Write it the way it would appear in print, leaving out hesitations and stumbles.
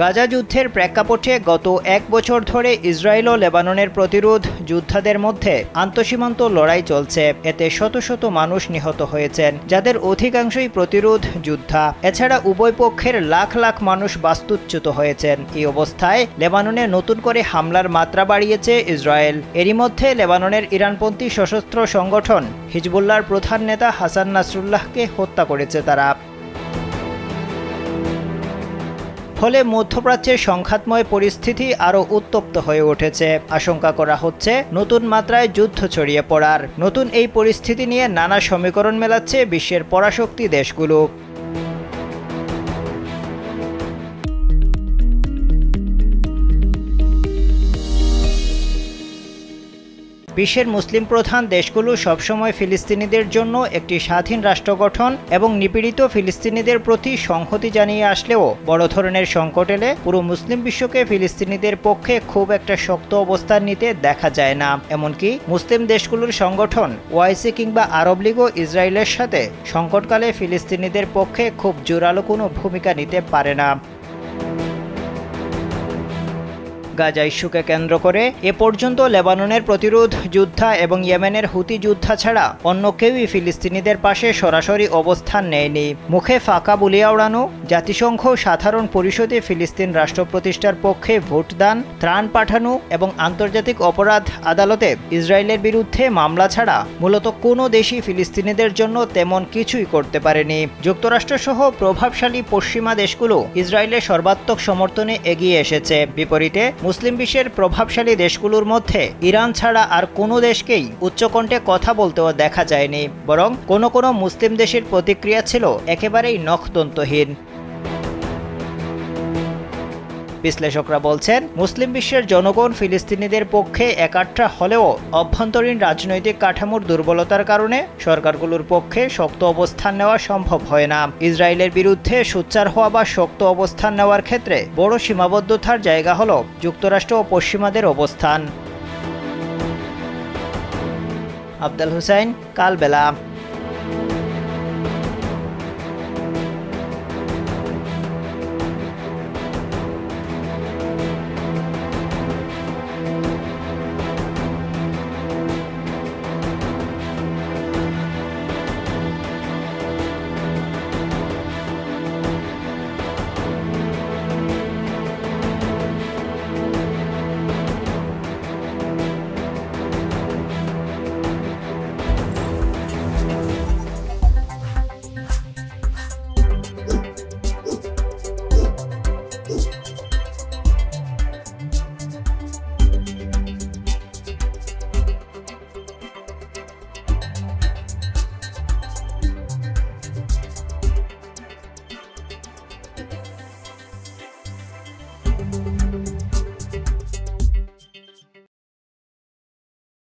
গাজা যুদ্ধের প্রেক্ষাপটে গত এক বছর ধরে ইসরায়েল ও লেবাননের প্রতিরোধ যোদ্ধাদের মধ্যে আন্তঃসীমান্ত লড়াই চলছে। এতে শত শত মানুষ নিহত হয়েছেন, যাদের অধিকাংশই প্রতিরোধ যোদ্ধা। এছাড়া উভয় পক্ষের লাখ লাখ মানুষ বাস্তুচ্যুত হয়েছেন। এই অবস্থায় লেবাননে নতুন করে হামলার মাত্রা বাড়িয়েছে ইসরায়েল। এরই মধ্যে লেবাননের ইরানপন্থী সশস্ত্র সংগঠন হিজবুল্লাহর প্রধান নেতা হাসান নাসরুল্লাহকে হত্যা করেছে তারা। ফলে মধ্যপ্রাচ্যের সংঘাতময় পরিস্থিতি আরও উত্তপ্ত হয়ে উঠেছে। আশঙ্কা করা হচ্ছে নতুন মাত্রায় যুদ্ধ ছড়িয়ে পড়ার। নতুন এই পরিস্থিতি নিয়ে নানা সমীকরণ মেলাচ্ছে বিশ্বের পরাশক্তি দেশগুলো। বিশ্বের মুসলিম প্রধান দেশগুলো সবসময় ফিলিস্তিনিদের জন্য একটি স্বাধীন রাষ্ট্র গঠন এবং নিপীড়িত ফিলিস্তিনিদের প্রতি সংহতি জানিয়ে আসলেও বড় ধরনের সংকট এলে পুরো মুসলিম বিশ্বকে ফিলিস্তিনিদের পক্ষে খুব একটা শক্ত অবস্থান নিতে দেখা যায় না। এমনকি মুসলিম দেশগুলোর সংগঠন ওআইসি কিংবা আরব লীগও ইসরায়েলের সাথে সংকটকালে ফিলিস্তিনিদের পক্ষে খুব জোরালো কোনো ভূমিকা নিতে পারে না। গাজা ইস্যুকে কেন্দ্র করে এ পর্যন্ত লেবাননের প্রতিরোধ যোদ্ধা এবং ইয়েমেনের হুতি যোদ্ধা ছাড়া অন্য কেউই ফিলিস্তিনিদের পাশে সরাসরি অবস্থান নেয়নি। মুখে ফাঁকা বুলিয়া ওড়ানো, জাতিসংঘ সাধারণ পরিষদে ফিলিস্তিন রাষ্ট্র প্রতিষ্ঠার পক্ষে ভোটদান, ত্রাণ পাঠানো এবং আন্তর্জাতিক অপরাধ আদালতে ইসরায়েলের বিরুদ্ধে মামলা ছাড়া মূলত কোনো দেশই ফিলিস্তিনিদের জন্য তেমন কিছুই করতে পারেনি। যুক্তরাষ্ট্রসহ প্রভাবশালী পশ্চিমা দেশগুলো ইসরায়েলের সর্বাত্মক সমর্থনে এগিয়ে এসেছে। বিপরীতে মুসলিম বিশ্বের প্রভাবশালী দেশগুলোর মধ্যে ইরান ছাড়া আর কোনো দেশকেই উচ্চকণ্ঠে কথা বলতেও দেখা যায়নি, বরং কোনো কোনো মুসলিম দেশের প্রতিক্রিয়া ছিল একেবারেই নখদন্তহীন। বিশ্লেষকরা বলছেন, মুসলিম বিশ্বের জনগণ ফিলিস্তিনিদের পক্ষে একাট্টা হলেও অভ্যন্তরীণ রাজনৈতিক কাঠামোর দুর্বলতার কারণে সরকারগুলোর পক্ষে শক্ত অবস্থান নেওয়া সম্ভব হয় না। ইসরায়েলের বিরুদ্ধে সোচ্চার হওয়া বা শক্ত অবস্থান নেওয়ার ক্ষেত্রে বড় সীমাবদ্ধতার জায়গা হল যুক্তরাষ্ট্র ও পশ্চিমাদের অবস্থান। আফজাল হুসাইন, কালবেলা।